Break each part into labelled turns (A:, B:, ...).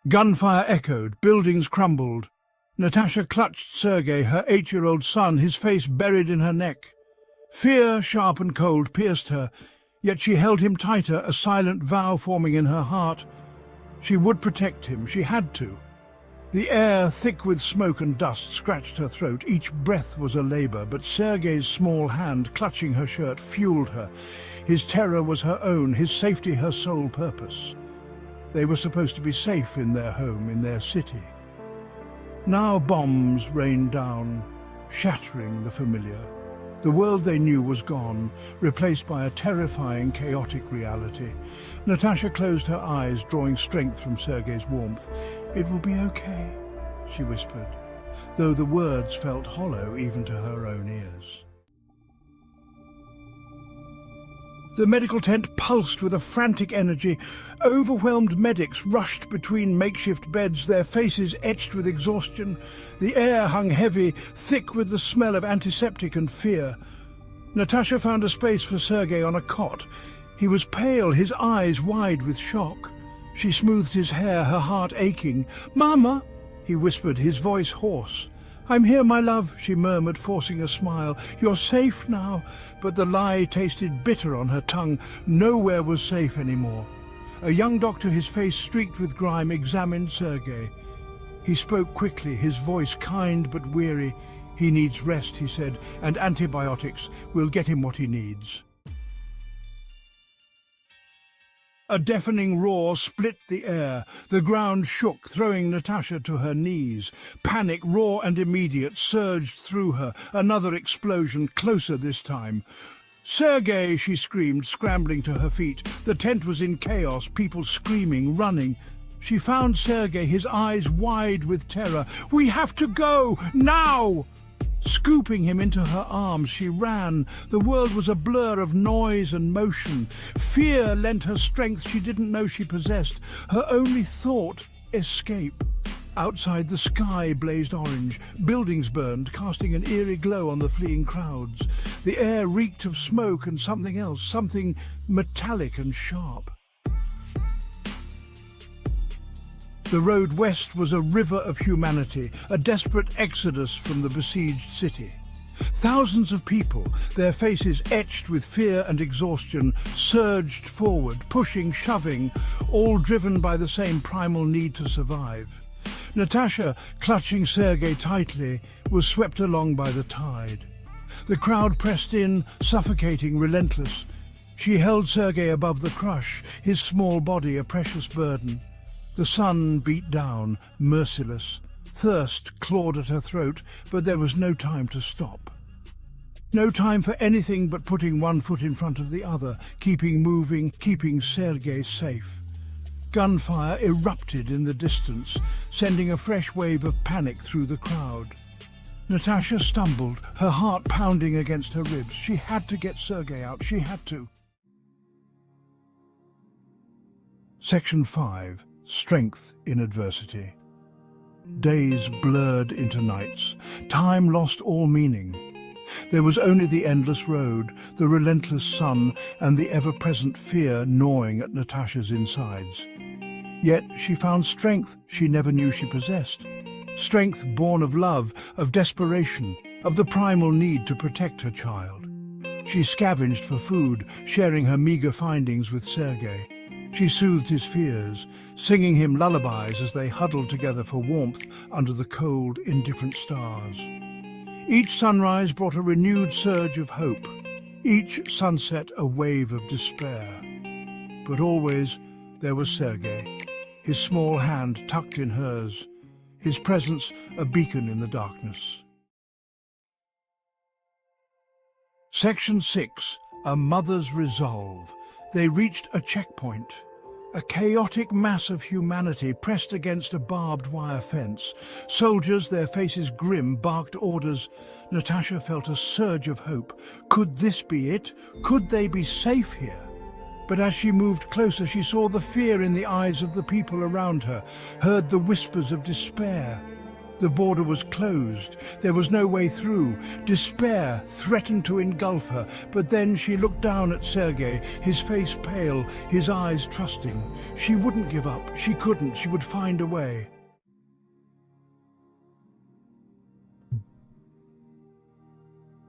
A: Gunfire echoed, buildings crumbled. Natasha clutched Sergei, her 8-year-old son, his face buried in her neck. Fear, sharp and cold, pierced her, yet she held him tighter, a silent vow forming in her heart. She would protect him, she had to. The air, thick with smoke and dust, scratched her throat. Each breath was a labor, but Sergei's small hand, clutching her shirt, fueled her. His terror was her own, his safety her sole purpose. They were supposed to be safe in their home, in their city. Now bombs rained down, shattering the familiar. The world they knew was gone, replaced by a terrifying, chaotic reality. Natasha closed her eyes, drawing strength from Sergei's warmth. "It will be okay," she whispered, though the words felt hollow even to her own ears. The medical tent pulsed with a frantic energy. Overwhelmed medics rushed between makeshift beds, their faces etched with exhaustion. The air hung heavy, thick with the smell of antiseptic and fear. Natasha found a space for Sergei on a cot. He was pale, his eyes wide with shock. She smoothed his hair, her heart aching. "Mama," he whispered, his voice hoarse. "I'm here, my love," she murmured, forcing a smile. "You're safe now." But the lie tasted bitter on her tongue. Nowhere was safe anymore. A young doctor, his face streaked with grime, examined Sergei. He spoke quickly, his voice kind but weary. "He needs rest," he said, "and antibiotics. We'll get him what he needs." A deafening roar split the air. The ground shook, throwing Natasha to her knees. Panic, raw and immediate, surged through her. Another explosion, closer this time. "Sergei!" she screamed, scrambling to her feet. The tent was in chaos, people screaming, running. She found Sergei, his eyes wide with terror. "We have to go! Now!" Scooping him into her arms, she ran. The world was a blur of noise and motion. Fear lent her strength she didn't know she possessed. Her only thought, escape. Outside, the sky blazed orange. Buildings burned, casting an eerie glow on the fleeing crowds. The air reeked of smoke and something else, something metallic and sharp. The road west was a river of humanity, a desperate exodus from the besieged city. Thousands of people, their faces etched with fear and exhaustion, surged forward, pushing, shoving, all driven by the same primal need to survive. Natasha, clutching Sergei tightly, was swept along by the tide. The crowd pressed in, suffocating, relentless. She held Sergei above the crush, his small body a precious burden. The sun beat down, merciless. Thirst clawed at her throat, but there was no time to stop. No time for anything but putting one foot in front of the other, keeping moving, keeping Sergei safe. Gunfire erupted in the distance, sending a fresh wave of panic through the crowd. Natasha stumbled, her heart pounding against her ribs. She had to get Sergei out, she had to. Section 5. Strength in adversity. Days blurred into nights. Time lost all meaning. There was only the endless road, the relentless sun, and the ever-present fear gnawing at Natasha's insides. Yet she found strength she never knew she possessed. Strength born of love, of desperation, of the primal need to protect her child. She scavenged for food, sharing her meager findings with Sergei. She soothed his fears, singing him lullabies as they huddled together for warmth under the cold, indifferent stars. Each sunrise brought a renewed surge of hope, each sunset a wave of despair. But always there was Sergei, his small hand tucked in hers, his presence a beacon in the darkness. Section 6. A Mother's Resolve. They reached a checkpoint. A chaotic mass of humanity pressed against a barbed wire fence. Soldiers, their faces grim, barked orders. Natasha felt a surge of hope. Could this be it? Could they be safe here? But as she moved closer, she saw the fear in the eyes of the people around her, heard the whispers of despair. The border was closed. There was no way through. Despair threatened to engulf her, but then she looked down at Sergei, his face pale, his eyes trusting. She wouldn't give up. She couldn't. She would find a way.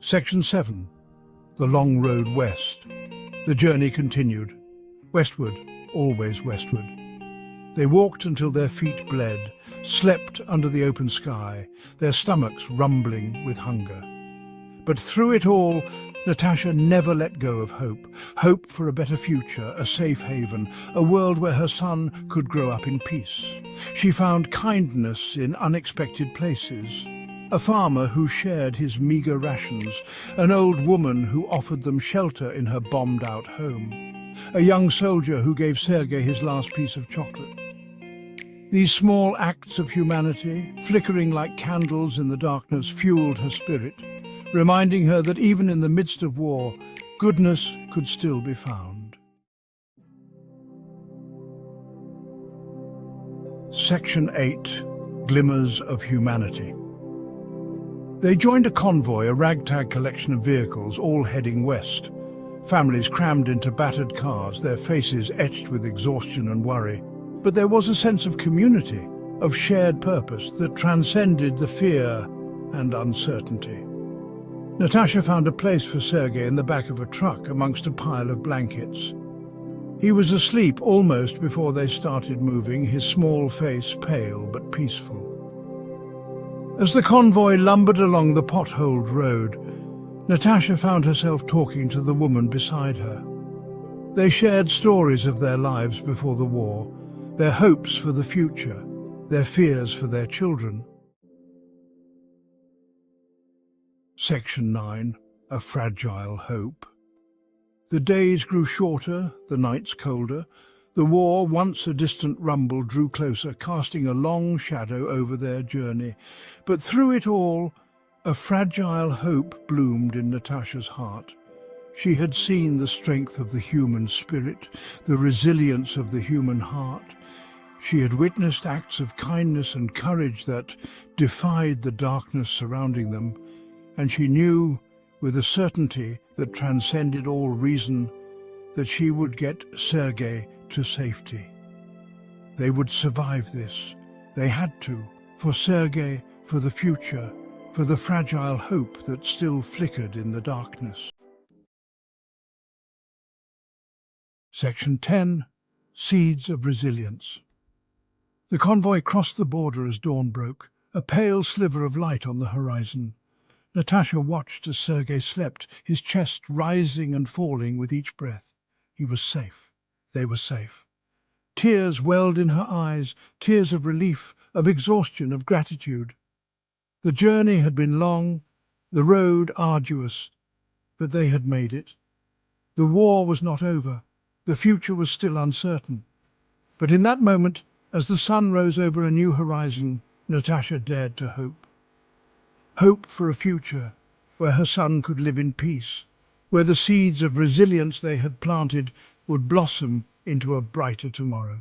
A: Section 7. The long road west. The journey continued. Westward, always westward. They walked until their feet bled, slept under the open sky, their stomachs rumbling with hunger. But through it all, Natasha never let go of hope. Hope for a better future, a safe haven, a world where her son could grow up in peace. She found kindness in unexpected places. A farmer who shared his meagre rations, an old woman who offered them shelter in her bombed-out home, a young soldier who gave Sergei his last piece of chocolate. These small acts of humanity, flickering like candles in the darkness, fueled her spirit, reminding her that even in the midst of war, goodness could still be found. Section 8. Glimmers of Humanity. They joined a convoy, a ragtag collection of vehicles, all heading west. Families crammed into battered cars, their faces etched with exhaustion and worry. But there was a sense of community, of shared purpose that transcended the fear and uncertainty. Natasha found a place for Sergei in the back of a truck amongst a pile of blankets. He was asleep almost before they started moving, his small face pale but peaceful. As the convoy lumbered along the potholed road, Natasha found herself talking to the woman beside her. They shared stories of their lives before the war, their hopes for the future, their fears for their children. Section 9. A Fragile Hope. The days grew shorter, the nights colder. The war, once a distant rumble, drew closer, casting a long shadow over their journey. But through it all, a fragile hope bloomed in Natasha's heart. She had seen the strength of the human spirit, the resilience of the human heart. She had witnessed acts of kindness and courage that defied the darkness surrounding them, and she knew, with a certainty that transcended all reason, that she would get Sergei to safety. They would survive this. They had to, for Sergei, for the future, for the fragile hope that still flickered in the darkness. Section 10. Seeds of Resilience. The convoy crossed the border as dawn broke, a pale sliver of light on the horizon. Natasha watched as Sergei slept, his chest rising and falling with each breath. He was safe. They were safe. Tears welled in her eyes, tears of relief, of exhaustion, of gratitude. The journey had been long, the road arduous, but they had made it. The war was not over. The future was still uncertain. But in that moment, as the sun rose over a new horizon, Natasha dared to hope. Hope for a future where her son could live in peace, where the seeds of resilience they had planted would blossom into a brighter tomorrow.